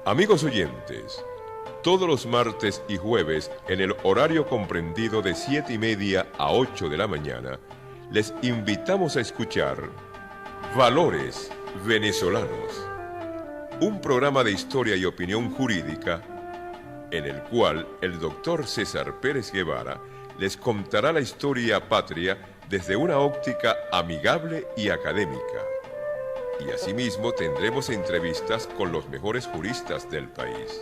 Amigos oyentes, todos los martes y jueves en el horario comprendido de 7:30 a 8 de la mañana, les invitamos a escuchar Valores Venezolanos, un programa de historia y opinión jurídica en el cual el doctor César Pérez Guevara les contará la historia patria desde una óptica amigable y académica. Y asimismo tendremos entrevistas con los mejores juristas del país.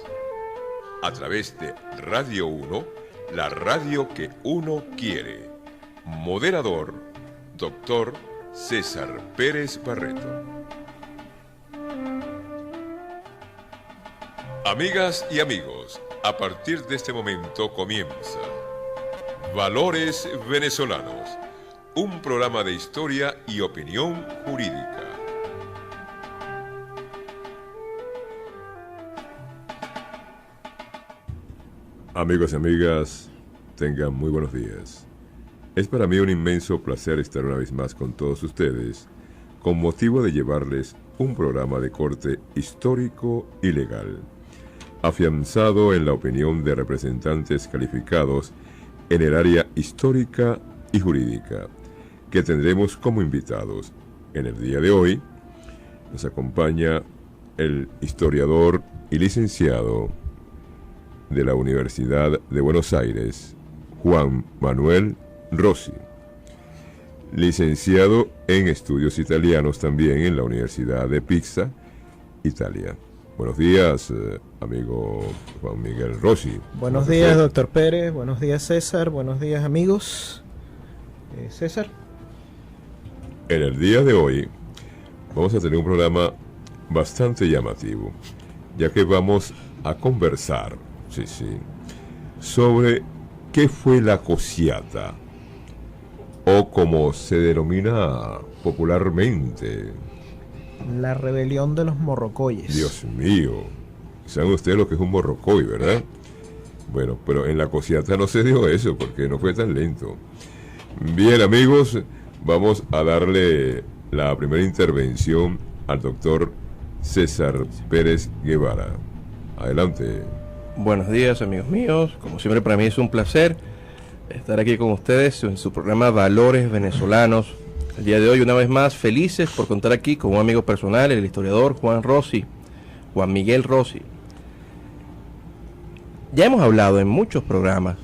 A través de Radio 1, la radio que uno quiere. Moderador, doctor César Pérez Barreto. Amigas y amigos, a partir de este momento comienza Valores Venezolanos, un programa de historia y opinión jurídica. Amigos y amigas, tengan muy buenos días. Es para mí un inmenso placer estar una vez más con todos ustedes, con motivo de llevarles un programa de corte histórico y legal, afianzado en la opinión de representantes calificados en el área histórica y jurídica, que tendremos como invitados. En el día de hoy nos acompaña el historiador y licenciado de la Universidad de Buenos Aires, Juan Manuel Rossi, licenciado en estudios italianos también en la Universidad de Pisa, Italia. Buenos días, amigo Juan Miguel Rossi. Buenos días, doctor Pérez. Buenos días, César. Buenos días, amigos. César. En el día de hoy vamos a tener un programa bastante llamativo, ya que vamos a conversar sobre qué fue la Cociata, o como se denomina popularmente, la rebelión de los morrocoyes. Dios mío, saben ustedes lo que es un morrocoy, ¿verdad? Bueno, pero en la Cociata no se dio eso, porque no fue tan lento. Bien, amigos, vamos a darle la primera intervención al doctor César Pérez Guevara. Adelante. Buenos días, amigos míos. Como siempre, para mí es un placer estar aquí con ustedes en su programa Valores Venezolanos. El día de hoy, una vez más, felices por contar aquí con un amigo personal, el historiador Juan Miguel Rossi. Ya hemos hablado en muchos programas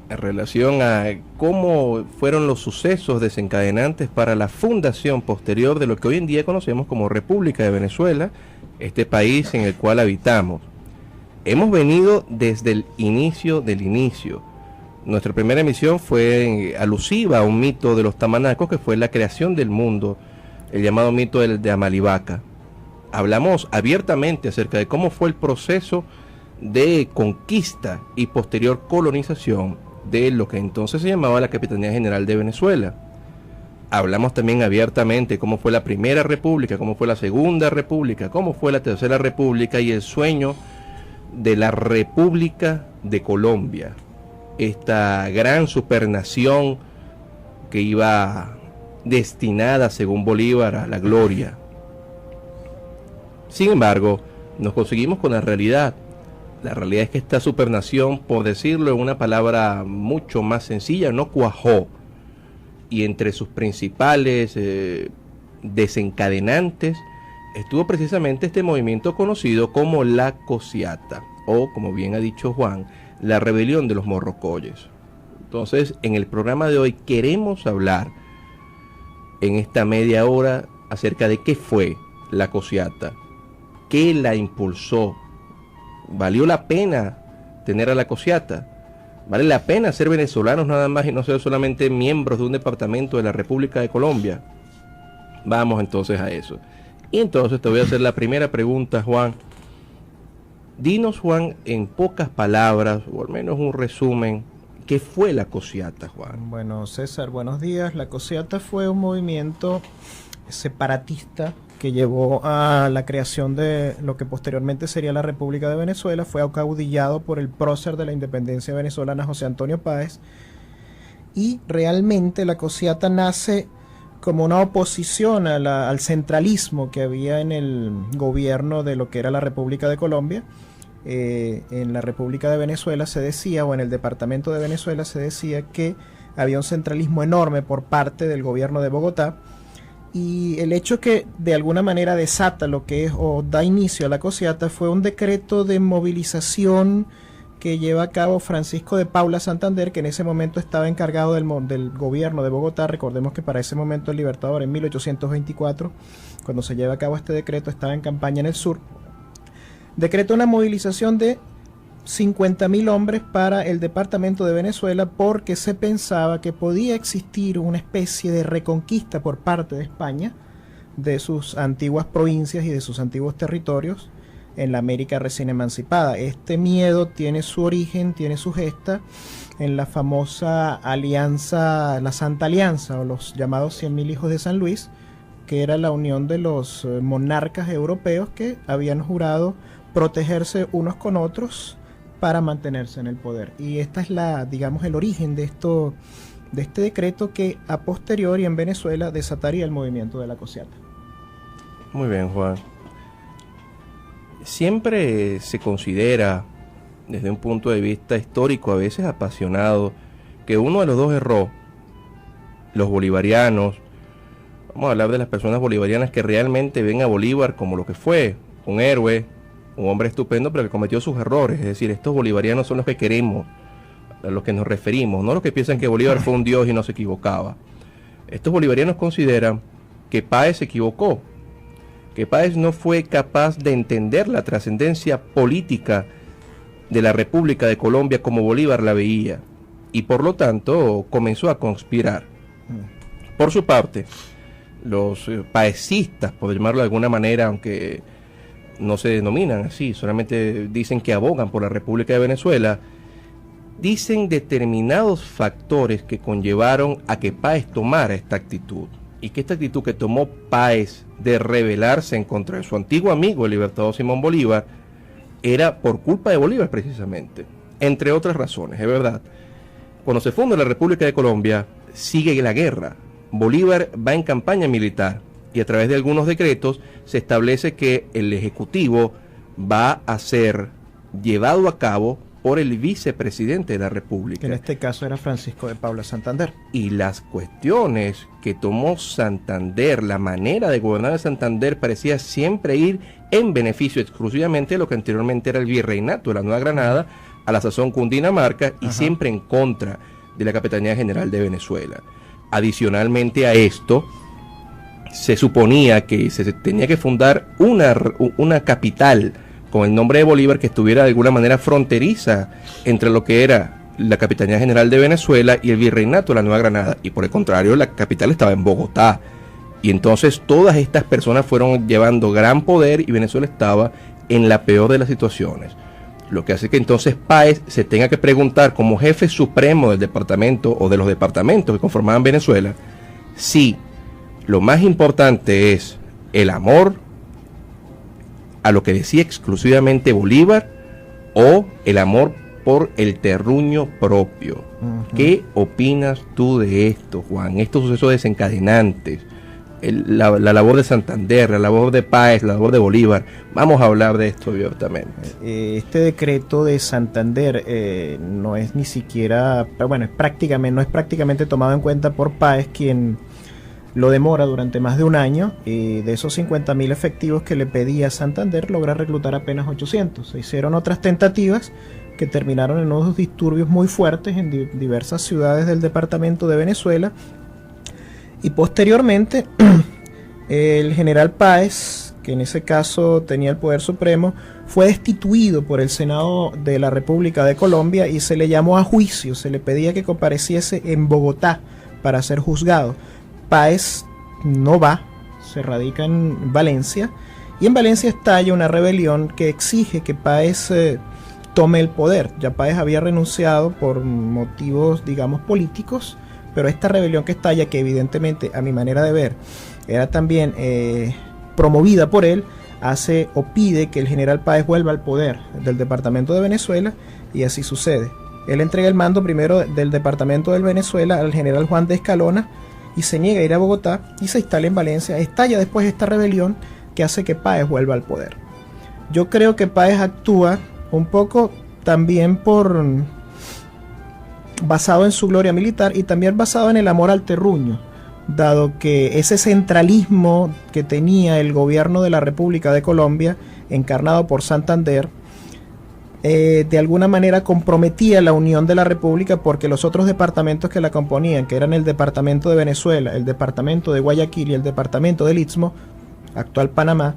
en relación a cómo fueron los sucesos desencadenantes para la fundación posterior de lo que hoy en día conocemos como República de Venezuela, este país en el cual habitamos. Hemos venido desde el inicio del inicio. Nuestra primera emisión fue alusiva a un mito de los tamanacos, que fue la creación del mundo, el llamado mito de Amalivaca. Hablamos abiertamente acerca de cómo fue el proceso de conquista y posterior colonización de lo que entonces se llamaba la Capitanía General de Venezuela. Hablamos también abiertamente cómo fue la Primera República, cómo fue la Segunda República, cómo fue la Tercera República y el sueño de la República de Colombia, esta gran supernación que iba destinada, según Bolívar, a la gloria. Sin embargo, nos conseguimos con la realidad. La realidad es que esta supernación, por decirlo en una palabra mucho más sencilla, no cuajó. Y entre sus principales desencadenantes estuvo precisamente este movimiento conocido como la Cociata, o como bien ha dicho Juan, la rebelión de los morrocoyes. Entonces, en el programa de hoy queremos hablar en esta media hora acerca de qué fue la Cociata, qué la impulsó. ¿Valió la pena tener a la Cociata? ¿Vale la pena ser venezolanos nada más y no ser solamente miembros de un departamento de la República de Colombia? Vamos entonces a eso. Y entonces te voy a hacer la primera pregunta, Juan. Dinos, Juan, en pocas palabras, o al menos un resumen, ¿qué fue la Cociata, Juan? Bueno, César, buenos días. La Cociata fue un movimiento separatista que llevó a la creación de lo que posteriormente sería la República de Venezuela. Fue acaudillado por el prócer de la independencia venezolana, José Antonio Páez. Y realmente la Cociata nace como una oposición al centralismo que había en el gobierno de lo que era la República de Colombia. En la República de Venezuela se decía, o en el departamento de Venezuela se decía, que había un centralismo enorme por parte del gobierno de Bogotá, y el hecho que de alguna manera desata lo que es o da inicio a la Cociata fue un decreto de movilización que lleva a cabo Francisco de Paula Santander, que en ese momento estaba encargado del gobierno de Bogotá. Recordemos que para ese momento el Libertador, en 1824, cuando se lleva a cabo este decreto, estaba en campaña en el sur. Decretó una movilización de 50.000 hombres para el departamento de Venezuela, porque se pensaba que podía existir una especie de reconquista por parte de España de sus antiguas provincias y de sus antiguos territorios en la América recién emancipada. Este miedo tiene su origen, tiene su gesta en la famosa alianza, la Santa Alianza, o los llamados 100.000 hijos de San Luis, que era la unión de los monarcas europeos que habían jurado protegerse unos con otros para mantenerse en el poder. Y esta es digamos, el origen de este decreto que a posteriori en Venezuela desataría el movimiento de la Cociata. Muy bien, Juan. Siempre se considera, desde un punto de vista histórico, a veces apasionado, que uno de los dos erró. Los bolivarianos, vamos a hablar de las personas bolivarianas que realmente ven a Bolívar como lo que fue, un héroe, un hombre estupendo, pero que cometió sus errores. Es decir, estos bolivarianos son los que queremos, a los que nos referimos, no los que piensan que Bolívar fue un dios y no se equivocaba. Estos bolivarianos consideran que Páez se equivocó, que Páez no fue capaz de entender la trascendencia política de la República de Colombia como Bolívar la veía, y por lo tanto comenzó a conspirar. Por su parte, los paecistas, por llamarlo de alguna manera, aunque no se denominan así, solamente dicen que abogan por la República de Venezuela, dicen determinados factores que conllevaron a que Páez tomara esta actitud, y que esta actitud que tomó Páez de rebelarse en contra de su antiguo amigo, el libertador Simón Bolívar, era por culpa de Bolívar precisamente, entre otras razones. Es verdad, cuando se funda la República de Colombia, sigue la guerra, Bolívar va en campaña militar, y a través de algunos decretos se establece que el Ejecutivo va a ser llevado a cabo por el vicepresidente de la República. Que en este caso era Francisco de Paula Santander. Y las cuestiones que tomó Santander, la manera de gobernar de Santander, parecía siempre ir en beneficio exclusivamente de lo que anteriormente era el virreinato de la Nueva Granada, a la sazón Cundinamarca, y siempre en contra de la Capitanía General de Venezuela. Adicionalmente a esto, se suponía que se tenía que fundar una capital con el nombre de Bolívar que estuviera de alguna manera fronteriza entre lo que era la Capitanía General de Venezuela y el Virreinato de la Nueva Granada, y por el contrario la capital estaba en Bogotá, y entonces todas estas personas fueron llevando gran poder y Venezuela estaba en la peor de las situaciones, lo que hace que entonces Páez se tenga que preguntar, como jefe supremo del departamento o de los departamentos que conformaban Venezuela, si lo más importante es el amor a lo que decía exclusivamente Bolívar o el amor por el terruño propio. ¿Qué opinas tú de esto, Juan? Estos sucesos desencadenantes, la labor de Santander, la labor de Páez, la labor de Bolívar. Vamos a hablar de esto abiertamente. Este decreto de Santander no es ni siquiera, bueno, no es prácticamente tomado en cuenta por Páez, quien lo demora durante más de un año, y de esos 50.000 efectivos que le pedía Santander, logra reclutar apenas 800. Se hicieron otras tentativas que terminaron en unos disturbios muy fuertes en diversas ciudades del departamento de Venezuela, y posteriormente el general Páez, que en ese caso tenía el poder supremo, fue destituido por el Senado de la República de Colombia y se le llamó a juicio. Se le pedía que compareciese en Bogotá para ser juzgado. Páez no va, se radica en Valencia, y en Valencia estalla una rebelión que exige que Páez tome el poder. Ya Páez había renunciado por motivos, digamos, políticos, pero esta rebelión que estalla, que evidentemente, a mi manera de ver, era también promovida por él, hace o pide que el general Páez vuelva al poder del departamento de Venezuela, y así sucede. Él entrega el mando primero del departamento de Venezuela al general Juan de Escalona, y se niega a ir a Bogotá y se instala en Valencia. Estalla después esta rebelión que hace que Páez vuelva al poder. Yo creo que Páez actúa un poco también basado en su gloria militar y también basado en el amor al terruño, dado que ese centralismo que tenía el gobierno de la República de Colombia, encarnado por Santander, de alguna manera comprometía la unión de la República, porque los otros departamentos que la componían, que eran el departamento de Venezuela, el departamento de Guayaquil y el departamento del Istmo, actual Panamá,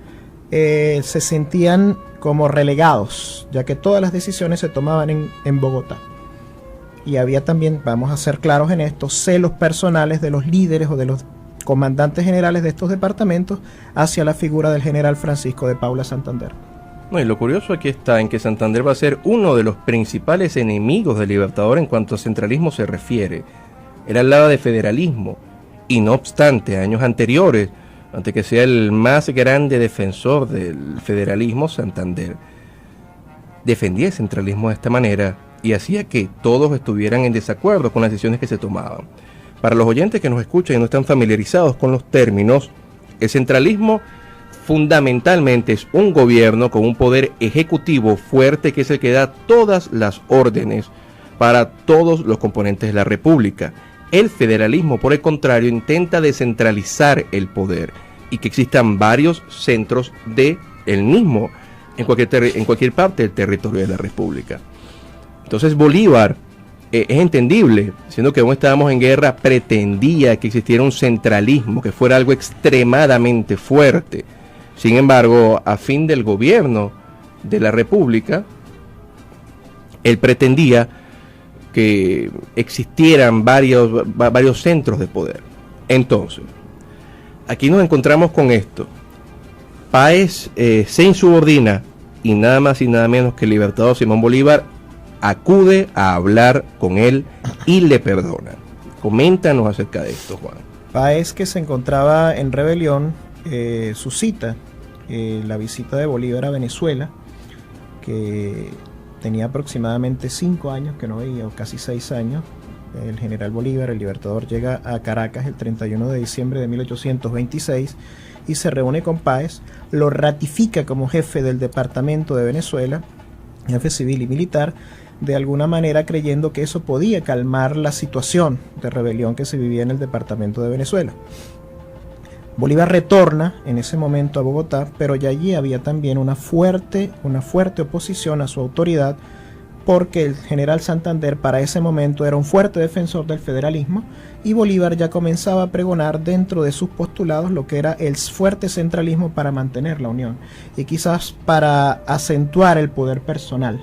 se sentían como relegados, ya que todas las decisiones se tomaban en Bogotá. Y había también, vamos a ser claros en esto, celos personales de los líderes o de los comandantes generales de estos departamentos hacia la figura del general Francisco de Paula Santander. No, y lo curioso aquí está en que Santander va a ser uno de los principales enemigos del Libertador en cuanto a centralismo se refiere. Él hablaba de federalismo, y no obstante, años anteriores, antes que sea el más grande defensor del federalismo, Santander defendía el centralismo de esta manera y hacía que todos estuvieran en desacuerdo con las decisiones que se tomaban. Para los oyentes que nos escuchan y no están familiarizados con los términos, el centralismo fundamentalmente es un gobierno con un poder ejecutivo fuerte que es el que da todas las órdenes para todos los componentes de la República. El federalismo, por el contrario, intenta descentralizar el poder y que existan varios centros de el mismo en cualquier parte del territorio de la República. Entonces Bolívar, es entendible, siendo que aún estábamos en guerra, pretendía que existiera un centralismo, que fuera algo extremadamente fuerte. Sin embargo, a fin del gobierno de la República, él pretendía que existieran varios centros de poder. Entonces, aquí nos encontramos con esto. Páez se insubordina y nada más y nada menos que el libertador Simón Bolívar acude a hablar con él y le perdona. Coméntanos acerca de esto, Juan. Páez, que se encontraba en rebelión, suscita la visita de Bolívar a Venezuela, que tenía aproximadamente 5 años que no veía, o casi 6 años. El general Bolívar, el libertador, llega a Caracas el 31 de diciembre de 1826 y se reúne con Páez, lo ratifica como jefe del departamento de Venezuela, jefe civil y militar, de alguna manera creyendo que eso podía calmar la situación de rebelión que se vivía en el departamento de Venezuela. Bolívar retorna en ese momento a Bogotá, pero ya allí había también una fuerte oposición a su autoridad, porque el general Santander para ese momento era un fuerte defensor del federalismo y Bolívar ya comenzaba a pregonar dentro de sus postulados lo que era el fuerte centralismo para mantener la unión y quizás para acentuar el poder personal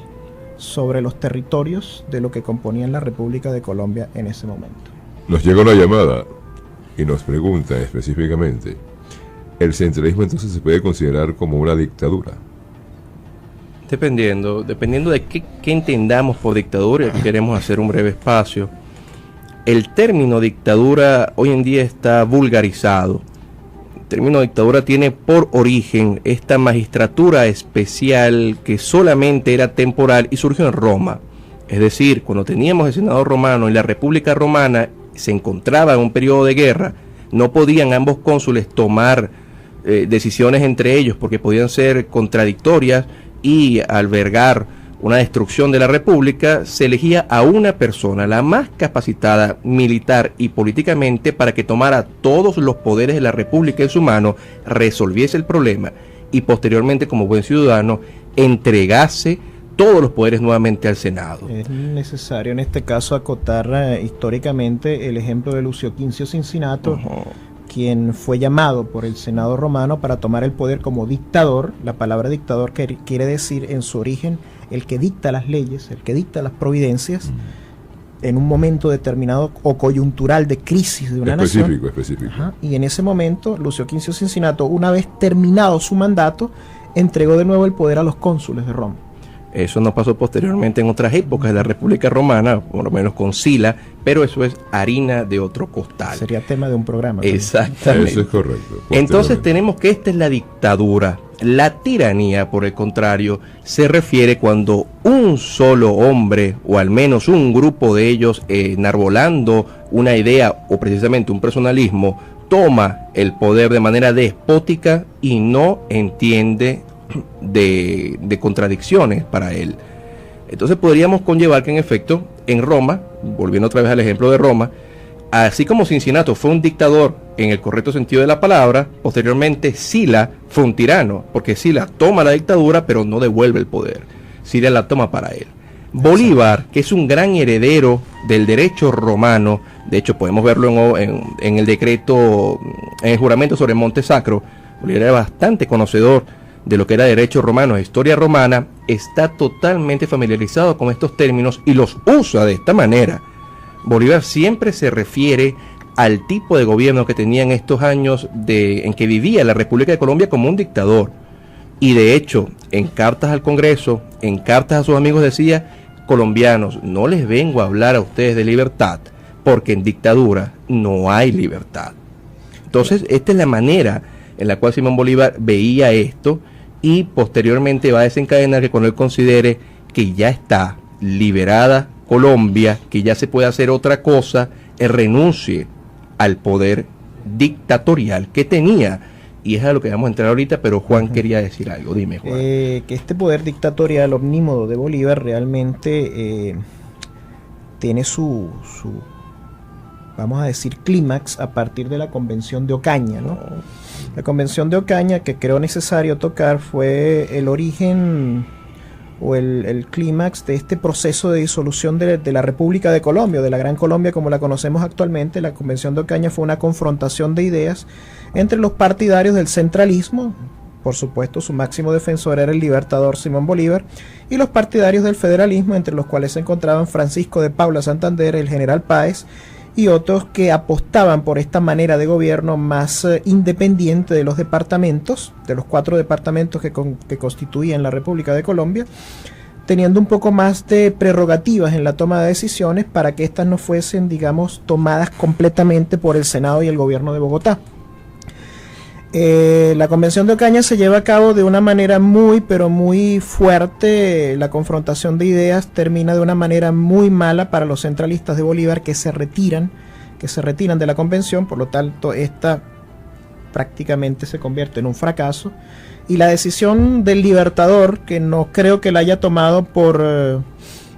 sobre los territorios de lo que componían la República de Colombia en ese momento. Nos llegó una llamada y nos pregunta específicamente, ¿el centralismo entonces se puede considerar como una dictadura? Dependiendo de qué entendamos por dictadura, y aquí queremos hacer un breve espacio. El término dictadura hoy en día está vulgarizado. El término dictadura tiene por origen esta magistratura especial que solamente era temporal y surgió en Roma. Es decir, cuando teníamos el Senado romano y la República romana se encontraba en un periodo de guerra, no podían ambos cónsules tomar decisiones entre ellos porque podían ser contradictorias y albergar una destrucción de la República. Se elegía a una persona, la más capacitada militar y políticamente, para que tomara todos los poderes de la República en su mano, resolviese el problema y posteriormente, como buen ciudadano, entregase todos los poderes nuevamente al Senado. Es necesario en este caso acotar históricamente el ejemplo de Lucio Quincio Cincinnato, quien fue llamado por el Senado romano para tomar el poder como dictador. La palabra dictador quiere decir en su origen el que dicta las leyes, el que dicta las providencias en un momento determinado o coyuntural de crisis de una nación. Específico. Ajá. Y en ese momento Lucio Quincio Cincinnato, una vez terminado su mandato, entregó de nuevo el poder a los cónsules de Roma. Eso no pasó posteriormente en otras épocas de la República Romana, por lo menos con Sila, pero eso es harina de otro costal. Sería tema de un programa. Exactamente. Eso es correcto. Entonces tenemos que esta es la dictadura. La tiranía, por el contrario, se refiere cuando un solo hombre, o al menos un grupo de ellos, enarbolando una idea o precisamente un personalismo, toma el poder de manera despótica y no entiende de contradicciones para él. Entonces podríamos conllevar que en efecto en Roma, volviendo otra vez al ejemplo de Roma, así como Cincinnato fue un dictador en el correcto sentido de la palabra, posteriormente Sila fue un tirano, porque Sila toma la dictadura pero no devuelve el poder, Sila la toma para él. Bolívar, que es un gran heredero del derecho romano, de hecho podemos verlo en el decreto, en el juramento sobre el Monte Sacro, Bolívar era bastante conocedor de lo que era derecho romano, historia romana, está totalmente familiarizado con estos términos y los usa de esta manera. Bolívar siempre se refiere al tipo de gobierno que tenía en estos años en que vivía la República de Colombia como un dictador. Y de hecho, en cartas al Congreso, en cartas a sus amigos decía: colombianos, no les vengo a hablar a ustedes de libertad, porque en dictadura no hay libertad. Entonces, esta es la manera en la cual Simón Bolívar veía esto, y posteriormente va a desencadenar que cuando él considere que ya está liberada Colombia, que ya se puede hacer otra cosa, él renuncie al poder dictatorial que tenía. Y es a lo que vamos a entrar ahorita, pero Juan quería decir algo. Dime, Juan. Que este poder dictatorial omnímodo de Bolívar realmente tiene su, vamos a decir, clímax a partir de la Convención de Ocaña, ¿no? La Convención de Ocaña, que creo necesario tocar, fue el origen o el clímax de este proceso de disolución de la República de Colombia, de la Gran Colombia como la conocemos actualmente. La Convención de Ocaña fue una confrontación de ideas entre los partidarios del centralismo, por supuesto su máximo defensor era el libertador Simón Bolívar, y los partidarios del federalismo, entre los cuales se encontraban Francisco de Paula Santander, el general Páez, y otros que apostaban por esta manera de gobierno más independiente de los departamentos, de los 4 departamentos que constituían la República de Colombia, teniendo un poco más de prerrogativas en la toma de decisiones para que éstas no fuesen, digamos, tomadas completamente por el Senado y el gobierno de Bogotá. La Convención de Ocaña se lleva a cabo de una manera muy, pero muy fuerte. La confrontación de ideas termina de una manera muy mala para los centralistas de Bolívar, que se retiran de la convención. Por lo tanto, esta prácticamente se convierte en un fracaso. Y la decisión del libertador, que no creo que la haya tomado por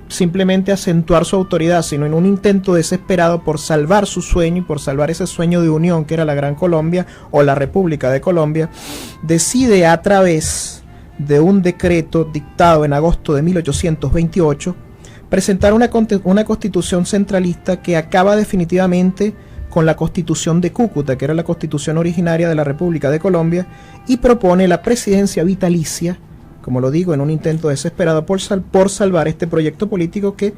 simplemente acentuar su autoridad, sino en un intento desesperado por salvar su sueño y por salvar ese sueño de unión que era la Gran Colombia o la República de Colombia, decide a través de un decreto dictado en agosto de 1828 presentar una constitución centralista que acaba definitivamente con la Constitución de Cúcuta, que era la constitución originaria de la República de Colombia, y propone la presidencia vitalicia, como lo digo, en un intento desesperado por salvar este proyecto político que,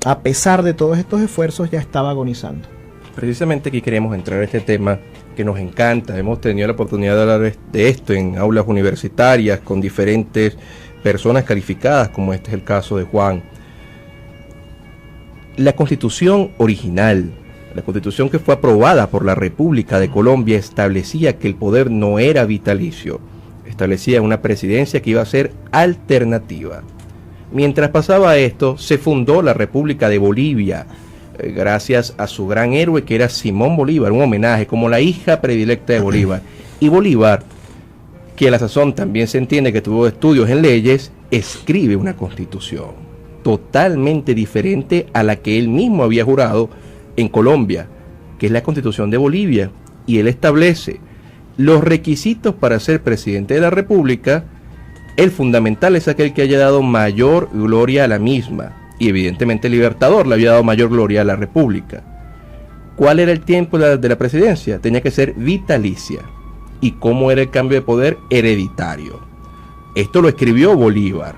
a pesar de todos estos esfuerzos, ya estaba agonizando. Precisamente aquí queremos entrar a este tema que nos encanta. Hemos tenido la oportunidad de hablar de esto en aulas universitarias con diferentes personas calificadas, como este es el caso de Juan. La Constitución original, la Constitución que fue aprobada por la República de Colombia, establecía que el poder no era vitalicio. Establecía una presidencia que iba a ser alternativa. Mientras pasaba esto, se fundó la República de Bolivia, gracias a su gran héroe que era Simón Bolívar, un homenaje como la hija predilecta de Bolívar. Y Bolívar, que a la sazón también se entiende que tuvo estudios en leyes, escribe una constitución totalmente diferente a la que él mismo había jurado en Colombia, que es la Constitución de Bolivia, y él establece los requisitos para ser presidente de la República. El fundamental es aquel que haya dado mayor gloria a la misma, y evidentemente el libertador le había dado mayor gloria a la República. ¿Cuál era el tiempo de la presidencia? Tenía que ser vitalicia. ¿Y cómo era el cambio de poder? Hereditario. Esto lo escribió Bolívar.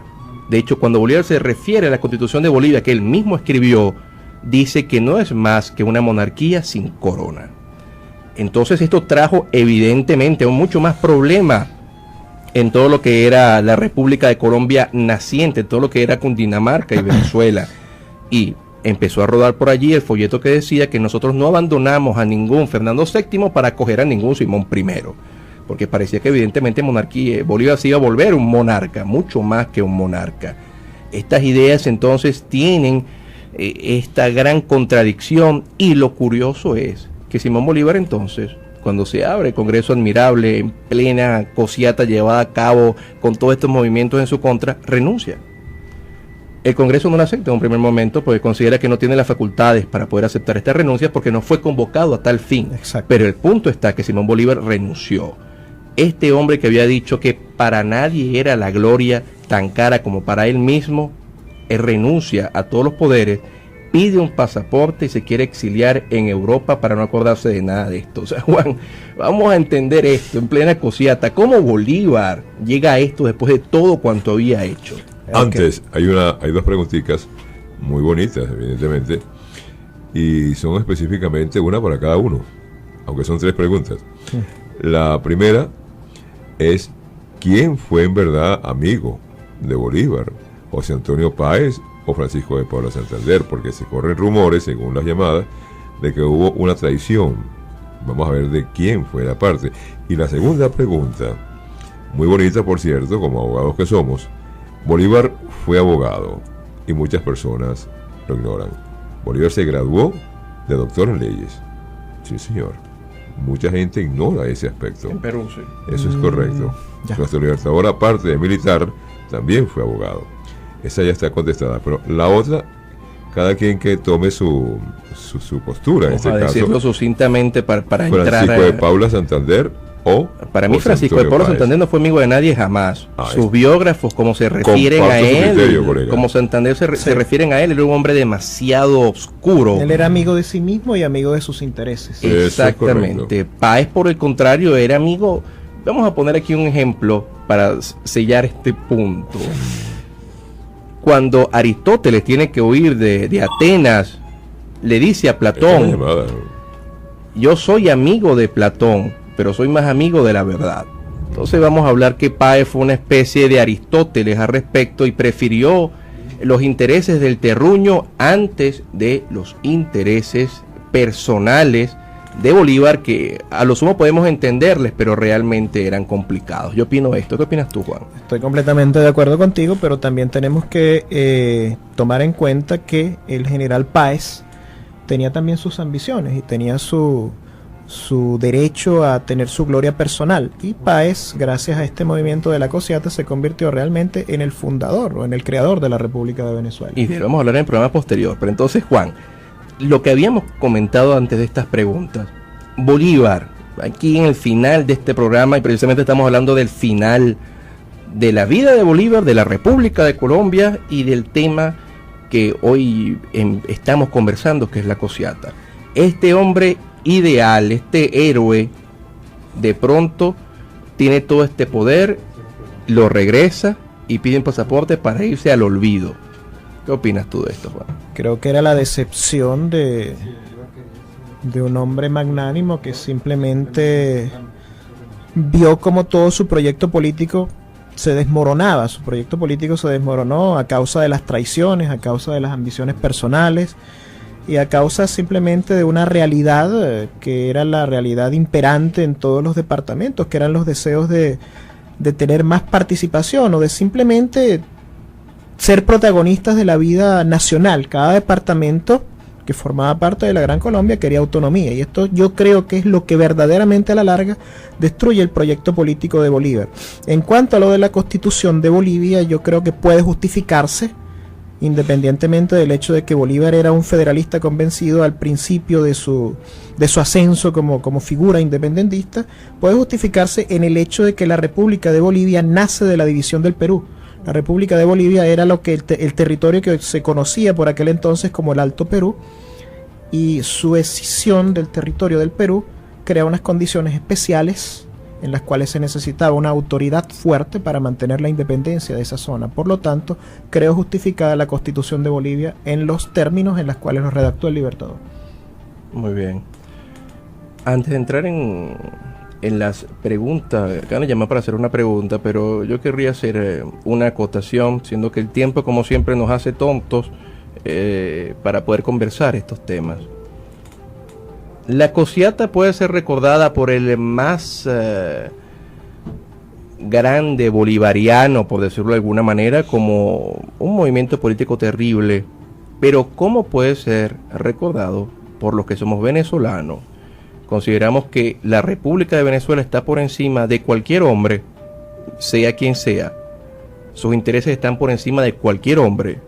De hecho, cuando Bolívar se refiere a la Constitución de Bolivia, que él mismo escribió, dice que no es más que una monarquía sin corona. Entonces esto trajo evidentemente mucho más problema en todo lo que era la República de Colombia naciente, todo lo que era Cundinamarca y Venezuela. Y empezó a rodar por allí el folleto que decía que nosotros no abandonamos a ningún Fernando VII para acoger a ningún Simón I, porque parecía que evidentemente Bolívar se iba a volver un monarca, mucho más que un monarca. Estas ideas entonces tienen esta gran contradicción. Y lo curioso es que Simón Bolívar entonces, cuando se abre el Congreso Admirable en plena cosiata llevada a cabo con todos estos movimientos en su contra, renuncia. El Congreso no lo acepta en un primer momento porque considera que no tiene las facultades para poder aceptar esta renuncia porque no fue convocado a tal fin. Exacto. Pero el punto está que Simón Bolívar renunció. Este hombre que había dicho que para nadie era la gloria tan cara como para él mismo, renuncia a todos los poderes, pide un pasaporte y se quiere exiliar en Europa para no acordarse de nada de esto. O sea, Juan, vamos a entender esto en plena cosiata. ¿Cómo Bolívar llega a esto después de todo cuanto había hecho? Antes, hay dos preguntitas muy bonitas, evidentemente, y son específicamente una para cada uno, aunque son 3 preguntas. La primera es, ¿quién fue en verdad amigo de Bolívar? ¿José Antonio Páez o Francisco de Paula Santander? Porque se corren rumores, según las llamadas, de que hubo una traición. Vamos a ver de quién fue la parte. Y la segunda pregunta, muy bonita por cierto, como abogados que somos, Bolívar fue abogado y muchas personas lo ignoran. Bolívar se graduó de doctor en leyes. Sí, señor. Mucha gente ignora ese aspecto. En Perú, sí. Eso es correcto. Nuestro libertador, aparte de militar, también fue abogado. Esa ya está contestada. Pero la otra, cada quien que tome su postura. En este caso, decirlo sucintamente para entrar Francisco de Paula Santander o... Para mí Francisco de Paula Santander no fue amigo de nadie jamás. Sus biógrafos, como se refieren a él, como Santander se refieren a él, era un hombre demasiado oscuro. Él era amigo de sí mismo y amigo de sus intereses. Exactamente. Páez, por el contrario, era amigo... Vamos a poner aquí un ejemplo para sellar este punto. Cuando Aristóteles tiene que huir de Atenas, le dice a Platón: yo soy amigo de Platón, pero soy más amigo de la verdad. Entonces vamos a hablar que Páez fue una especie de Aristóteles al respecto y prefirió los intereses del terruño antes de los intereses personales de Bolívar, que a lo sumo podemos entenderles, pero realmente eran complicados. Yo opino esto. ¿Qué opinas tú, Juan? Estoy completamente de acuerdo contigo, pero también tenemos que tomar en cuenta que el general Páez tenía también sus ambiciones y tenía su derecho a tener su gloria personal. Y Páez, gracias a este movimiento de la cosiata, se convirtió realmente en el fundador o en el creador de la República de Venezuela. Y debemos hablar en el programa posterior. Pero entonces, Juan, lo que habíamos comentado antes de estas preguntas, Bolívar, aquí en el final de este programa, y precisamente estamos hablando del final de la vida de Bolívar, de la República de Colombia y del tema que hoy estamos conversando, que es la cosiata. Este hombre ideal, este héroe, de pronto tiene todo este poder, lo regresa y pide un pasaporte para irse al olvido. ¿Qué opinas tú de esto, Juan? Creo que era la decepción de un hombre magnánimo que simplemente vio como todo su proyecto político se desmoronaba. Su proyecto político se desmoronó a causa de las traiciones, a causa de las ambiciones personales y a causa simplemente de una realidad que era la realidad imperante en todos los departamentos, que eran los deseos de tener más participación o de simplemente ser protagonistas de la vida nacional. Cada departamento que formaba parte de la Gran Colombia quería autonomía, y esto yo creo que es lo que verdaderamente a la larga destruye el proyecto político de Bolívar. En cuanto a lo de la Constitución de Bolivia, yo creo que puede justificarse, independientemente del hecho de que Bolívar era un federalista convencido al principio de su ascenso como figura independentista, puede justificarse en el hecho de que la República de Bolivia nace de la división del Perú. La República de Bolivia era lo que el territorio que se conocía por aquel entonces como el Alto Perú, y su escisión del territorio del Perú crea unas condiciones especiales en las cuales se necesitaba una autoridad fuerte para mantener la independencia de esa zona. Por lo tanto, creo justificada la Constitución de Bolivia en los términos en los cuales lo redactó el Libertador. Muy bien. Antes de entrar en las preguntas, acá me llamó para hacer una pregunta, pero yo querría hacer una acotación, siendo que el tiempo, como siempre, nos hace tontos para poder conversar estos temas. La cosiata puede ser recordada por el más grande bolivariano, por decirlo de alguna manera, como un movimiento político terrible Pero ¿cómo puede ser recordado por los que somos venezolanos? Consideramos que la República de Venezuela está por encima de cualquier hombre, sea quien sea. Sus intereses están por encima de cualquier hombre,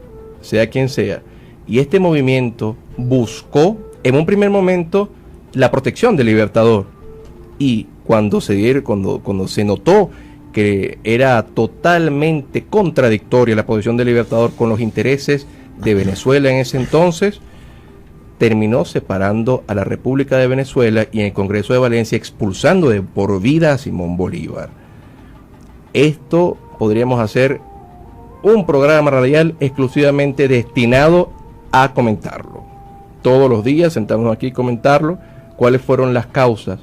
sea quien sea. Y este movimiento buscó, en un primer momento, la protección del Libertador. Y cuando se notó que era totalmente contradictoria la posición del Libertador con los intereses de Venezuela en ese entonces, terminó separando a la República de Venezuela y en el Congreso de Valencia expulsando de por vida a Simón Bolívar. Esto podríamos hacer un programa radial exclusivamente destinado a comentarlo. Todos los días sentarnos aquí y comentarlo, cuáles fueron las causas.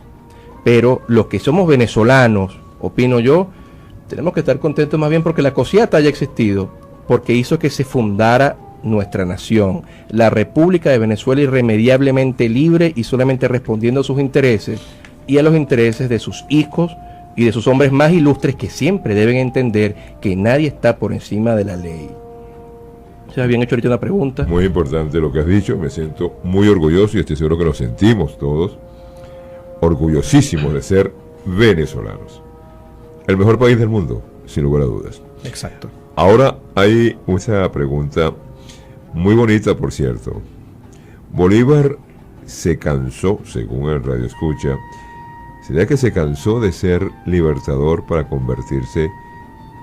Pero los que somos venezolanos, opino yo, tenemos que estar contentos más bien porque la COSIATA haya existido, porque hizo que se fundara nuestra nación, la República de Venezuela, irremediablemente libre y solamente respondiendo a sus intereses y a los intereses de sus hijos y de sus hombres más ilustres, que siempre deben entender que nadie está por encima de la ley. ¿Se habían hecho ahorita una pregunta? Muy importante lo que has dicho, me siento muy orgulloso y estoy seguro que lo sentimos todos, orgullosísimos de ser venezolanos. El mejor país del mundo, sin lugar a dudas. Exacto. Ahora hay una pregunta muy bonita, por cierto. Bolívar se cansó, según el radio escucha, ¿sería que se cansó de ser libertador para convertirse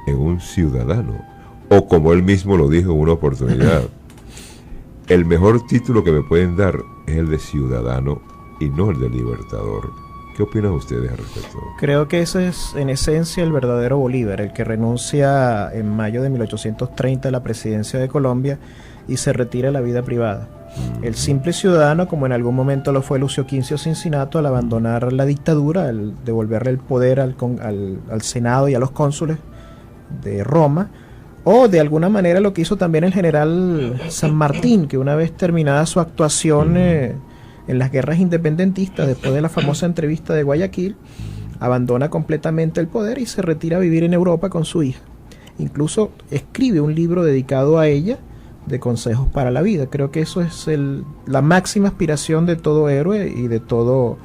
en un ciudadano? O como él mismo lo dijo en una oportunidad, el mejor título que me pueden dar es el de ciudadano y no el de libertador. ¿Qué opinan ustedes al respecto? Creo que ese es en esencia el verdadero Bolívar, el que renuncia en mayo de 1830 a la presidencia de Colombia y se retira a la vida privada. El simple ciudadano, como en algún momento lo fue Lucio Quincio Cincinato, al abandonar la dictadura, al devolverle el poder al Senado y a los cónsules de Roma, o de alguna manera lo que hizo también el general San Martín, que una vez terminada su actuación en las guerras independentistas, después de la famosa entrevista de Guayaquil, abandona completamente el poder y se retira a vivir en Europa con su hija. Incluso escribe un libro dedicado a ella, de consejos para la vida. Creo que eso es la máxima aspiración de todo héroe y de todo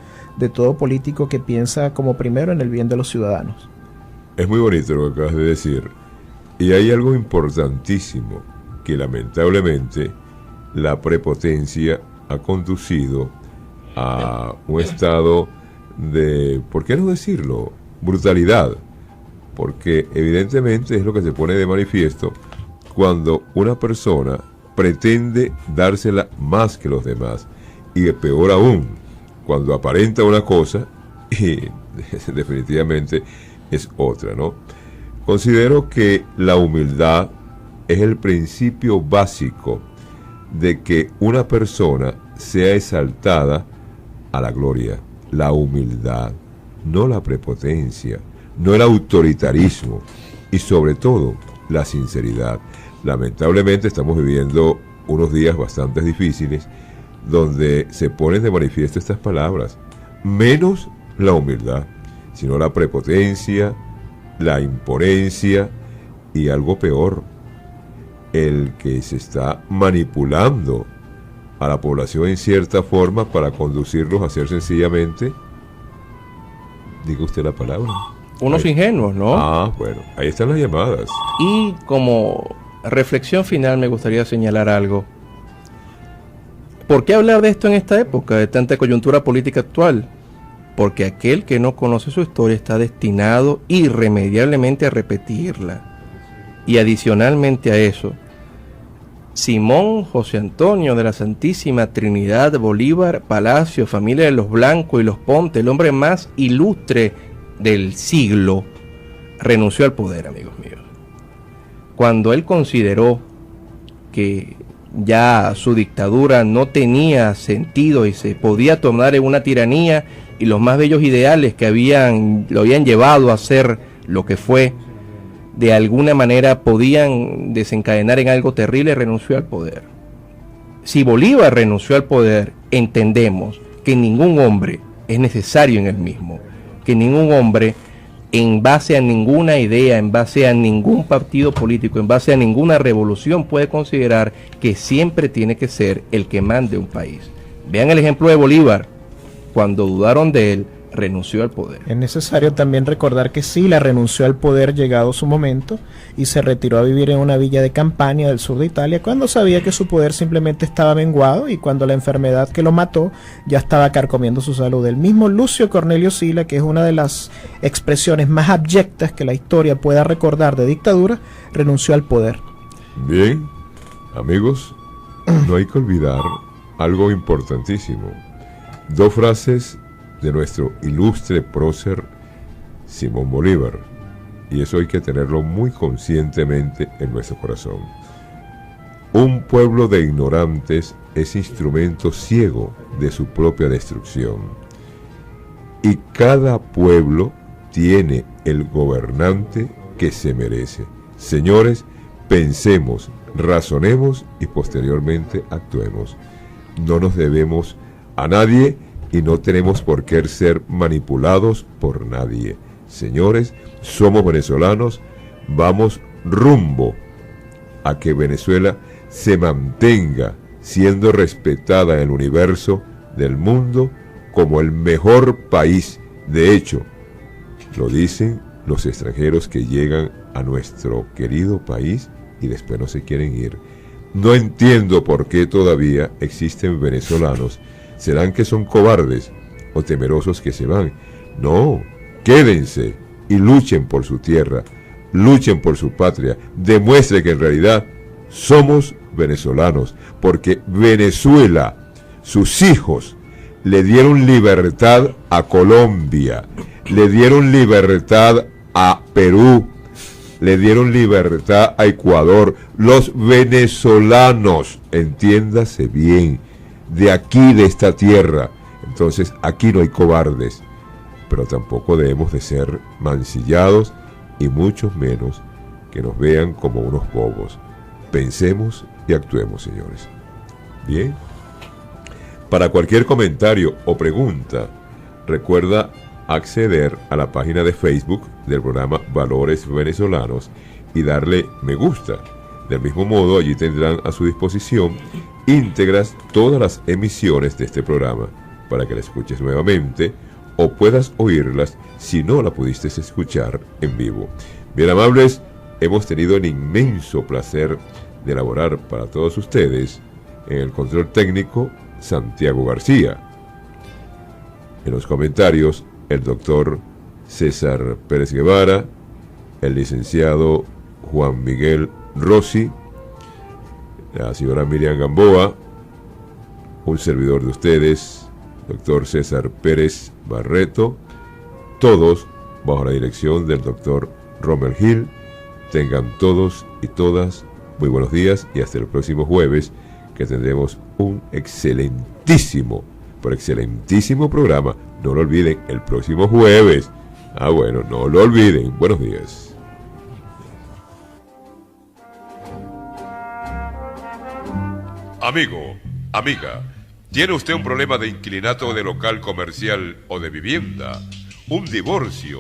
político que piensa como primero en el bien de los ciudadanos. Es muy bonito lo que acabas de decir. Y hay algo importantísimo, que lamentablemente la prepotencia ha conducido a un estado de, ¿por qué no decirlo?, brutalidad. Porque evidentemente es lo que se pone de manifiesto cuando una persona pretende dársela más que los demás, y peor aún, cuando aparenta una cosa y definitivamente es otra, ¿no? Considero que la humildad es el principio básico de que una persona sea exaltada a la gloria. La humildad, no la prepotencia, no el autoritarismo y sobre todo la sinceridad. Lamentablemente estamos viviendo unos días bastante difíciles donde se ponen de manifiesto estas palabras, menos la humildad, sino la prepotencia, la imponencia y algo peor, el que se está manipulando a la población en cierta forma para conducirlos a ser sencillamente, diga usted la palabra, unos ingenuos, ¿no? Ah, bueno, ahí están las llamadas. Y como reflexión final me gustaría señalar algo. ¿Por qué hablar de esto en esta época de tanta coyuntura política actual? Porque aquel que no conoce su historia está destinado irremediablemente a repetirla. Y adicionalmente a eso, Simón José Antonio de la Santísima Trinidad Bolívar Palacio, familia de los Blancos y los Ponte, el hombre más ilustre del siglo, renunció al poder, amigos míos. Cuando él consideró que ya su dictadura no tenía sentido y se podía tornar en una tiranía, y los más bellos ideales que lo habían llevado a ser lo que fue, de alguna manera podían desencadenar en algo terrible, renunció al poder. Si Bolívar renunció al poder, entendemos que ningún hombre es necesario en el mismo, que ningún hombre en base a ninguna idea, en base a ningún partido político, en base a ninguna revolución puede considerar que siempre tiene que ser el que mande un país. Vean el ejemplo de Bolívar, cuando dudaron de él, renunció al poder. Es necesario también recordar que Sila renunció al poder llegado su momento y se retiró a vivir en una villa de campaña del sur de Italia cuando sabía que su poder simplemente estaba menguado y cuando la enfermedad que lo mató ya estaba carcomiendo su salud. El mismo Lucio Cornelio Sila, que es una de las expresiones más abyectas que la historia pueda recordar de dictadura, renunció al poder. Bien, amigos, no hay que olvidar algo importantísimo. Dos frases de nuestro ilustre prócer Simón Bolívar, y eso hay que tenerlo muy conscientemente en nuestro corazón. Un pueblo de ignorantes es instrumento ciego de su propia destrucción, y cada pueblo tiene el gobernante que se merece. Señores, pensemos, razonemos y posteriormente actuemos. No nos debemos a nadie y no tenemos por qué ser manipulados por nadie. Señores, somos venezolanos, vamos rumbo a que Venezuela se mantenga siendo respetada en el universo del mundo como el mejor país. De hecho, lo dicen los extranjeros que llegan a nuestro querido país y después no se quieren ir. No entiendo por qué todavía existen venezolanos. ¿Serán que son cobardes o temerosos que se van? No, quédense y luchen por su tierra, luchen por su patria, demuestre que en realidad somos venezolanos, porque Venezuela, sus hijos, le dieron libertad a Colombia, le dieron libertad a Perú, le dieron libertad a Ecuador. Los venezolanos, entiéndase bien, de aquí, de esta tierra. Entonces aquí no hay cobardes, pero tampoco debemos de ser mancillados y mucho menos que nos vean como unos bobos. Pensemos y actuemos, señores. Bien. Para cualquier comentario o pregunta, recuerda acceder a la página de Facebook del programa Valores Venezolanos y darle me gusta. Del mismo modo, allí tendrán a su disposición íntegras todas las emisiones de este programa para que la escuches nuevamente o puedas oírlas si no la pudiste escuchar en vivo. Bien, amables, hemos tenido el inmenso placer de elaborar para todos ustedes en el control técnico Santiago García. En los comentarios, el doctor César Pérez Guevara, el licenciado Juan Miguel Rossi, la señora Miriam Gamboa, un servidor de ustedes, doctor César Pérez Barreto, todos bajo la dirección del doctor Rommel Hill. Tengan todos y todas muy buenos días y hasta el próximo jueves, que tendremos un excelentísimo programa. No lo olviden, el próximo jueves. Bueno, no lo olviden. Buenos días. Amigo, amiga, ¿tiene usted un problema de inquilinato de local comercial o de vivienda? ¿Un divorcio?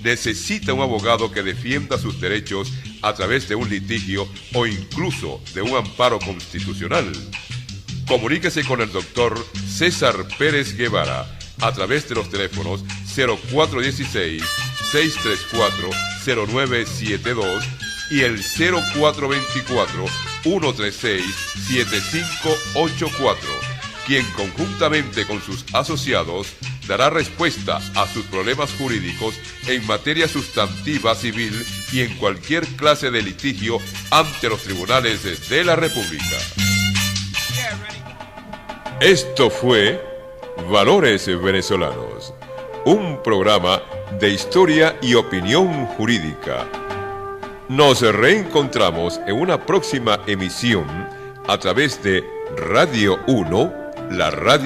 ¿Necesita un abogado que defienda sus derechos a través de un litigio o incluso de un amparo constitucional? Comuníquese con el doctor César Pérez Guevara a través de los teléfonos 0416-634-0972 y el 0424-136-7584, quien conjuntamente con sus asociados dará respuesta a sus problemas jurídicos en materia sustantiva civil y en cualquier clase de litigio ante los tribunales de la República. Esto fue Valores Venezolanos, un programa de historia y opinión jurídica. Nos reencontramos en una próxima emisión a través de Radio 1, la radio